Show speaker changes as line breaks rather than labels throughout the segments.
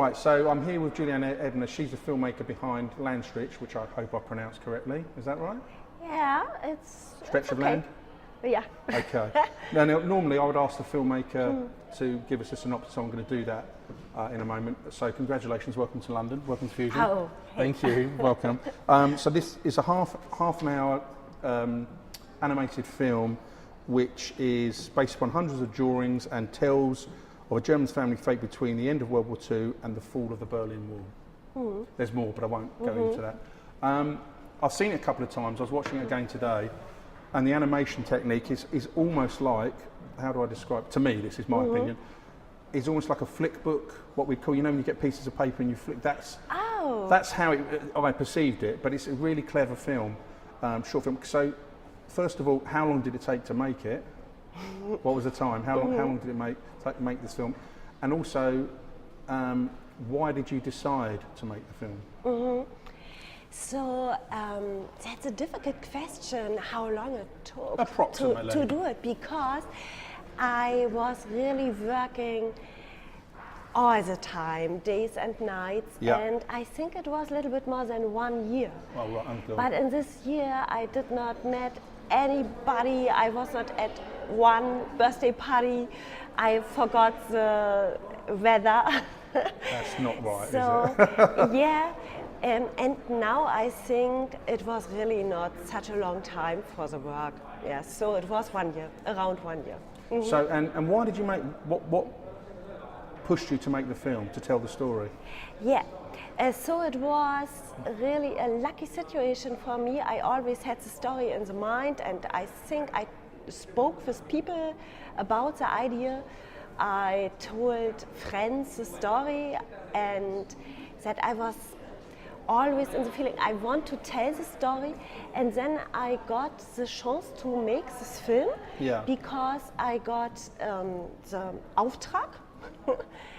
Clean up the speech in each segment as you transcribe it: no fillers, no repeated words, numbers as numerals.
Right, so I'm here with Juliane Ebner. She's the filmmaker behind Landstrich, which I hope I pronounced correctly. Is that right?
Yeah, it's
Stretch
it's
of
okay.
land?
Yeah.
Okay. Now, normally I would ask the filmmaker to give us a synopsis, so I'm going to do that in a moment. So congratulations, welcome to London, welcome to Fusion.
Oh, hey.
Thank you, welcome. So this is a half an hour animated film which is based upon hundreds of drawings and tells of a German family fate between the end of World War II and the fall of the Berlin Wall. There's more, but I won't go into that. I've seen it a couple of times. I was watching it again today, and the animation technique is almost like, how do I describe it? To me, this is my opinion, is almost like a flick book, what we call, you know when you get pieces of paper and you flick, that's how I perceived it, but it's a really clever film, short film. So, first of all, how long did it take to make it? What was the time? How long did it take to make this film? And also, why did you decide to make the film?
So that's a difficult question, how long it took
Approximately.
to do it, because I was really working all the time, days and nights, and I think it was a little bit more than 1 year.
Oh, right, I'm glad.
But in this year I did not meet anybody, I was not at one birthday party, I forgot the weather.
That's not right,
so,
is it?
Yeah, and now I think it was really not such a long time for the work. Yeah, so it was 1 year, around 1 year.
So, and why did you make, what pushed you to make the film, to tell the story?
Yeah, so it was really a lucky situation for me. I always had the story in the mind, and I think I spoke with people about the idea. I told friends the story, and that I was always in the feeling I want to tell the story, and then I got the chance to make this film because I got the Auftrag.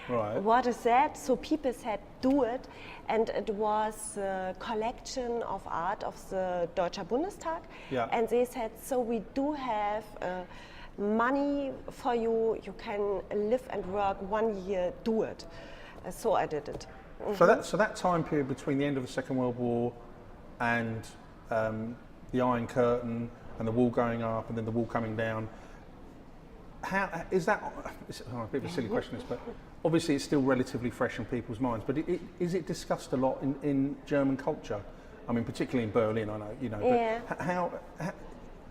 Right.
What is that? So people said do it, and it was a collection of art of the Deutscher Bundestag, and they said, so we do have money for you, you can live and work 1 year, do it. So I did it.
So that time period between the end of the Second World War and the Iron Curtain and the wall going up and then the wall coming down, how is that? It's a bit of a silly question, this, but obviously it's still relatively fresh in people's minds. But is it discussed a lot in German culture? I mean, particularly in Berlin, I know, you know.
Yeah.
But how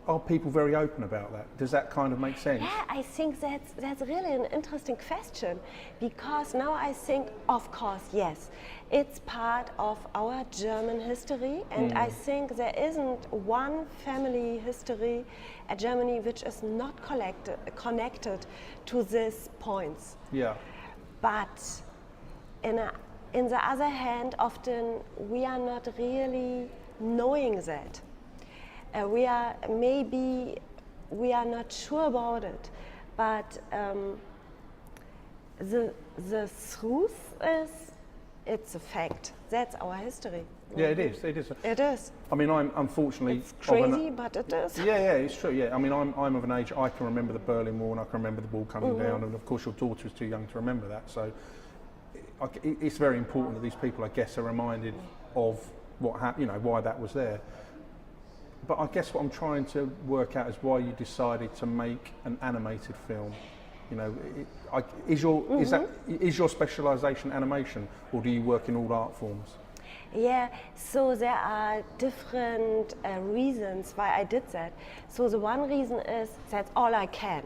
are people very open about that? Does that kind of make sense?
Yeah, I think that's really an interesting question, because now I think, of course, yes, it's part of our German history, and I think there isn't one family history at Germany which is not connected to these points.
Yeah.
But in the other hand, often we are not really knowing that. We are not sure about it, but the truth is, it's a fact. That's our history.
Yeah, it is. It is.
It is.
I mean, I'm unfortunately.
It's crazy, but it is.
Yeah, it's true. Yeah, I mean, I'm of an age I can remember the Berlin Wall and I can remember the wall coming down, and of course your daughter is too young to remember that. So it's very important that these people, I guess, are reminded of what happened. You know, why that was there. But I guess what I'm trying to work out is why you decided to make an animated film. You know, is your specialisation animation, or do you work in all art forms?
Yeah, so there are different reasons why I did that. So the one reason is that's all I can.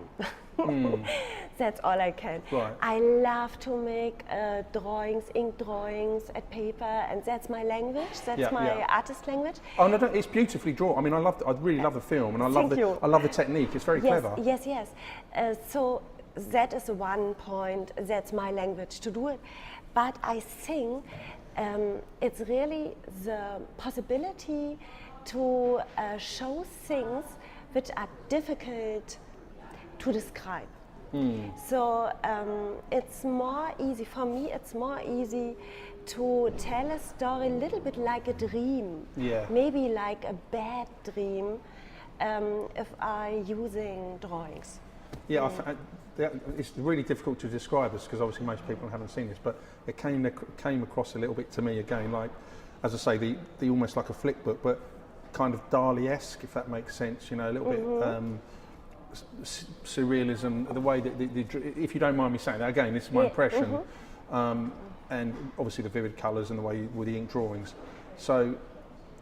That's all I can.
Right.
I love to make drawings, ink drawings at paper, and that's my language. That's my artist language.
Oh no, it's beautifully drawn. I mean, I really love the film, and I love the technique. It's very clever.
Yes. So that is the one point. That's my language to do it. But I think it's really the possibility to show things which are difficult to describe. So it's more easy, for me it's more easy to tell a story a little bit like a dream, maybe like a bad dream, if I'm using drawings.
Yeah, it's really difficult to describe this because obviously most people haven't seen this, but it came across a little bit to me again, like, as I say, the almost like a flick book, but kind of Dali-esque, if that makes sense, you know, a little bit surrealism, the way that, if you don't mind me saying that, again, this is my impression, and obviously the vivid colours and the way with the ink drawings. So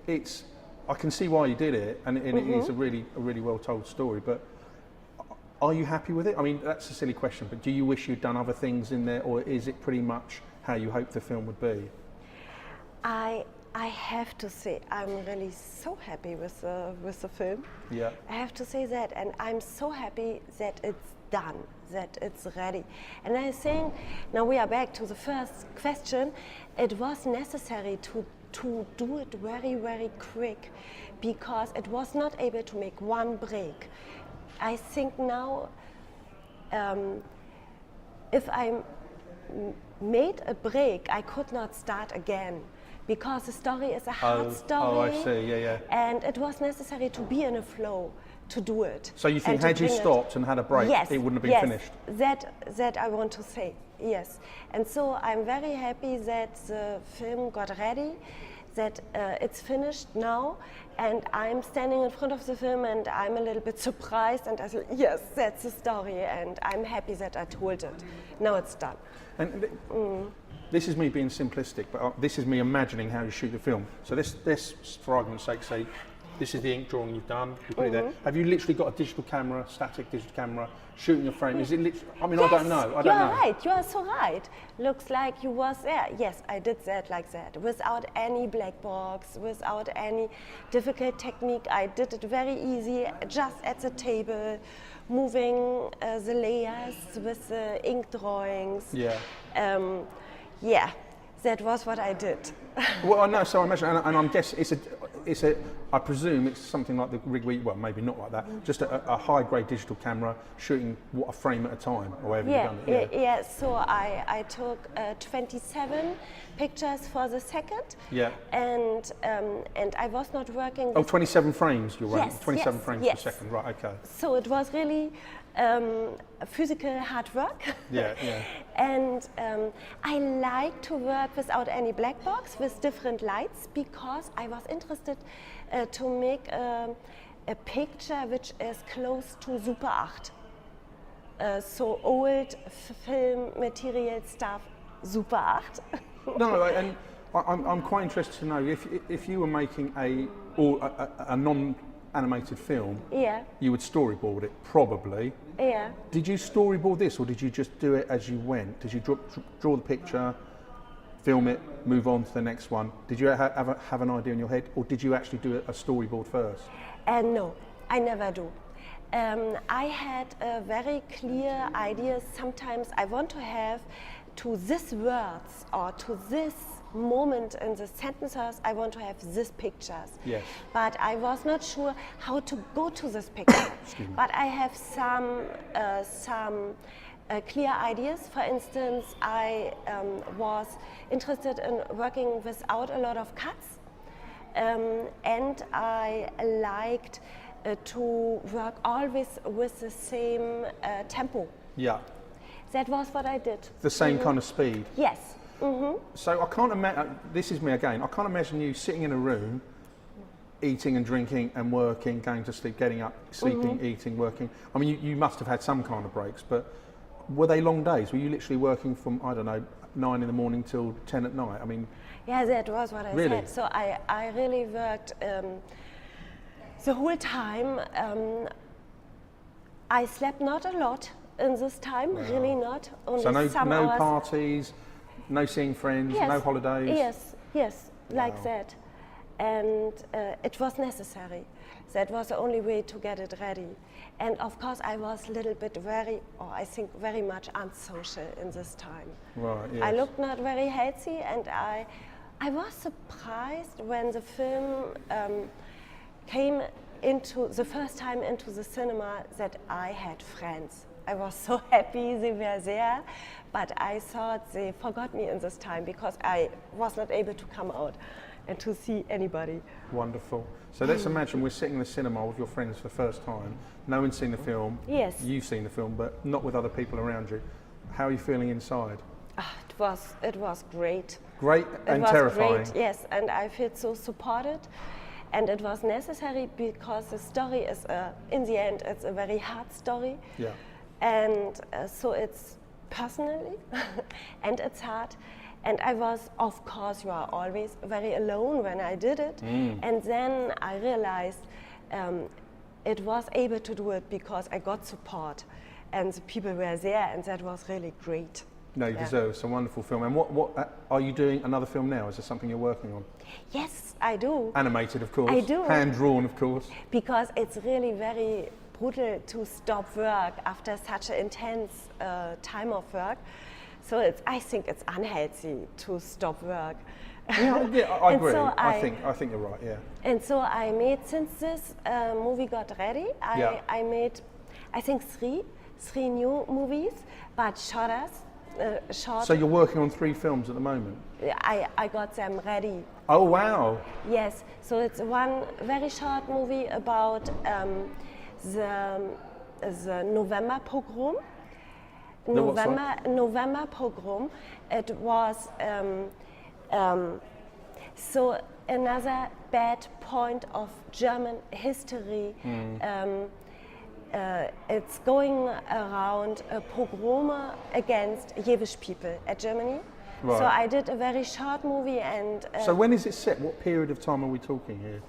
I can see why you did it, and it is a really well told story, but are you happy with it? I mean, that's a silly question, but do you wish you'd done other things in there, or is it pretty much how you hoped the film would be?
I have to say, I'm really so happy with the film.
Yeah.
I have to say that, and I'm so happy that it's done, that it's ready. And I think, now we are back to the first question, it was necessary to do it very, very quick, because it was not able to make one break. I think now, if I made a break, I could not start again, because the story is a hard story.
Oh, I see, yeah.
And it was necessary to be in a flow to do it.
So you think had you stopped and had a break,
yes,
it wouldn't have been finished?
That I want to say, yes. And so I'm very happy that the film got ready, that it's finished now, and I'm standing in front of the film and I'm a little bit surprised, and I say, yes, that's the story, and I'm happy that I told it. Now it's done.
And this is me being simplistic, but this is me imagining how you shoot the film. So this for argument's sake, say, this is the ink drawing you've done, you put it there. Have you literally got a digital camera, static digital camera, shooting your frame? Is it literally, I mean, yes, I don't know.
You're right, you are so right. Looks like you was there. Yes, I did that like that, without any black box, without any difficult technique. I did it very easy, just at the table, moving the layers with the ink drawings.
Yeah.
Yeah, that was what I did.
Well, I know, so I imagine, and I'm guessing I presume it's something like the rig well, maybe not like that, just a high-grade digital camera shooting a frame at a time, or however you've done it.
Yeah, so I took 27 pictures for the second, and I was not working.
27 frames you're running?
Yes,
27 frames per second, right, okay.
So it was really physical hard work.
Yeah.
And I like to work without any black box, with different lights, because I was interested to make a picture which is close to Super 8. So old film material stuff, Super 8.
No, and I'm quite interested to know if you were making a non-animated film, you would storyboard it, probably.
Yeah.
Did you storyboard this, or did you just do it as you went? Did you draw the picture, film it, move on to the next one? Did you have an idea in your head, or did you actually do a storyboard first?
No, I never do. I had a very clear idea. Sometimes I want to have to these words or to this moment in the sentences, I want to have these pictures.
Yes.
But I was not sure how to go to this picture. But I have some clear ideas. For instance, I was interested in working without a lot of cuts, and I liked to work always with the same tempo.
Yeah.
That was what I did.
The same kind of speed?
Yes.
So I can't imagine, this is me again, I can't imagine you sitting in a room, eating and drinking and working, going to sleep, getting up, sleeping, eating, working. I mean, you must have had some kind of breaks, but were they long days? Were you literally working from, I don't know, 9 in the morning till 10 at night? I mean...
Yeah, that was what I said. So I really worked the whole time. I slept not a lot in this time, really not. Only
so no
hours.
Parties, no seeing friends, no holidays?
Yes, like that. And it was necessary. That was the only way to get it ready. And of course I was a little bit very much unsocial in this time.
Right, yes.
I looked not very healthy, and I was surprised when the film came into the first time into the cinema that I had friends. I was so happy they were there, but I thought they forgot me in this time because I was not able to come out. and to see anybody.
Wonderful. So let's imagine we're sitting in the cinema with your friends for the first time. No one's seen the film.
Yes.
You've seen the film, but not with other people around you. How are you feeling inside?
It was great.
Great and
it was
terrifying.
Great, yes, and I felt so supported, and it was necessary because the story is, in the end, it's a very hard story.
Yeah.
And so it's personally, and it's hard. And I was, of course, you are always very alone when I did it. And then I realized it was able to do it because I got support, and the people were there, and that was really great.
No, you deserve it. It's a wonderful film. And what are you doing another film now? Is there something you're working on?
Yes, I do.
Animated, of course.
I do.
Hand drawn, of course.
Because it's really very brutal to stop work after such an intense time of work. So I think it's unhealthy to stop work.
Yeah, I agree.
So
I think you're right. Yeah.
And so I made, since this movie got ready, I made, I think three new movies, but short.
So you're working on 3 films at the moment?
I got them ready.
Oh wow!
Yes, so it's one very short movie about the November pogrom. November pogrom. It was so another bad point of German history. It's going around a pogrom against Jewish people at Germany. Right. So I did a very short movie, and
so when is it set? What period of time are we talking here?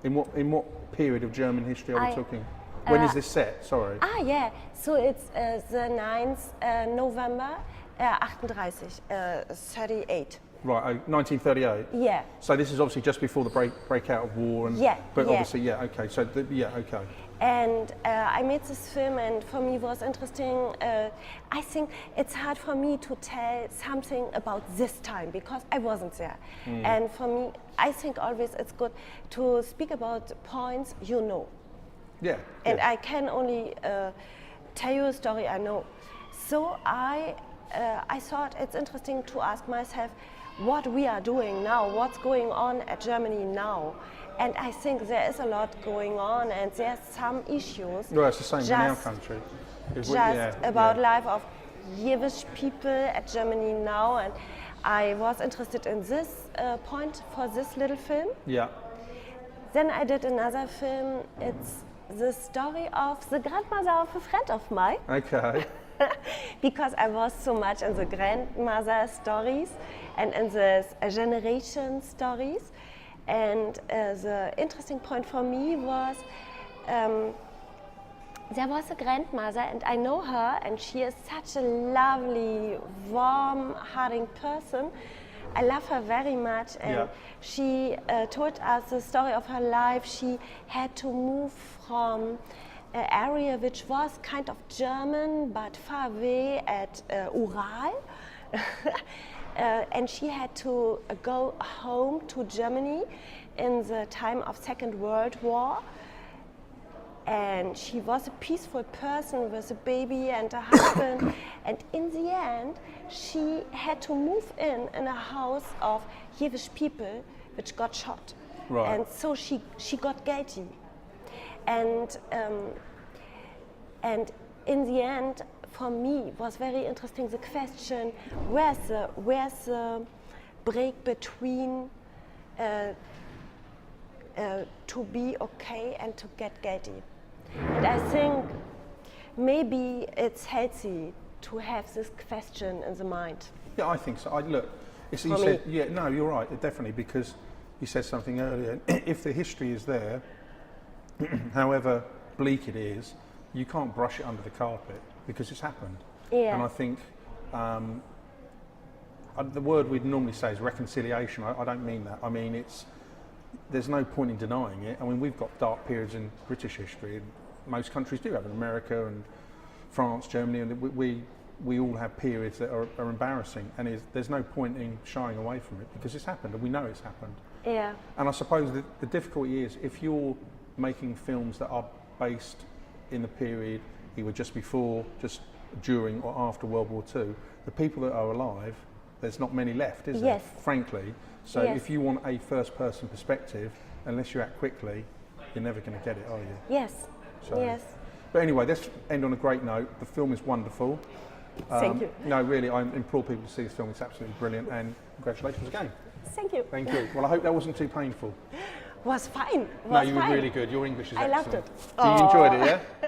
In what period of German history are we talking? When is this set? Sorry.
Yeah. So it's the 9th November, 38.
Right, 1938.
Yeah.
So this is obviously just before the breakout of war, and but obviously, okay. So okay.
And I made this film, and for me it was interesting. I think it's hard for me to tell something about this time because I wasn't there. And for me, I think always it's good to speak about points you know.
Yeah.
And I can only tell you a story I know. So I thought it's interesting to ask myself what we are doing now, what's going on at Germany now. And I think there is a lot going on, and there's some issues.
Well, it's the same in our country.
About life of Jewish people at Germany now, and I was interested in this point for this little film. Yeah. Then I did another film. It's the story of the grandmother of a friend of mine.
Okay.
Because I was so much in the grandmother stories and in the generation stories. And the interesting point for me was there was a grandmother, and I know her, and she is such a lovely, warm-hearted person. I love her very much, and she told us the story of her life. She had to move from an area which was kind of German, but far away at Ural. And she had to go home to Germany in the time of Second World War. And she was a peaceful person with a baby and a husband. And in the end, she had to move in a house of Jewish people which got shot. Right. And so she got guilty. And in the end, for me, was very interesting the question: where's the break between to be okay and to get guilty? And I think maybe it's healthy to have this question in the mind.
Yeah, I think so. Look, you said, no, you're right, definitely, because you said something earlier. If the history is there, however bleak it is, you can't brush it under the carpet because it's happened. Yeah. And I think the word we'd normally say is reconciliation. I don't mean that. I mean, there's no point in denying it. I mean, we've got dark periods in British history, and most countries do have, in America and France, Germany, and we all have periods that are embarrassing, and there's no point in shying away from it because it's happened, and we know it's happened. Yeah. And I suppose the difficulty is if you're making films that are based in the period either just before, just during, or after World War II, the people that are alive there's not many left, is
Yes.
there? Frankly. So
Yes.
if you want a first-person perspective, unless you act quickly, you're never going to get it, are you?
Yes.
So-
Yes.
But anyway, let's end on a great note. The film is wonderful.
Thank you.
No, really, I implore people to see this film. It's absolutely brilliant, and congratulations again.
Thank you.
Thank you. Well, I hope that wasn't too painful.
Was fine.
No,
Was
you were
fine.
really good. Your English is
I
excellent.
loved it.
You enjoyed it, yeah?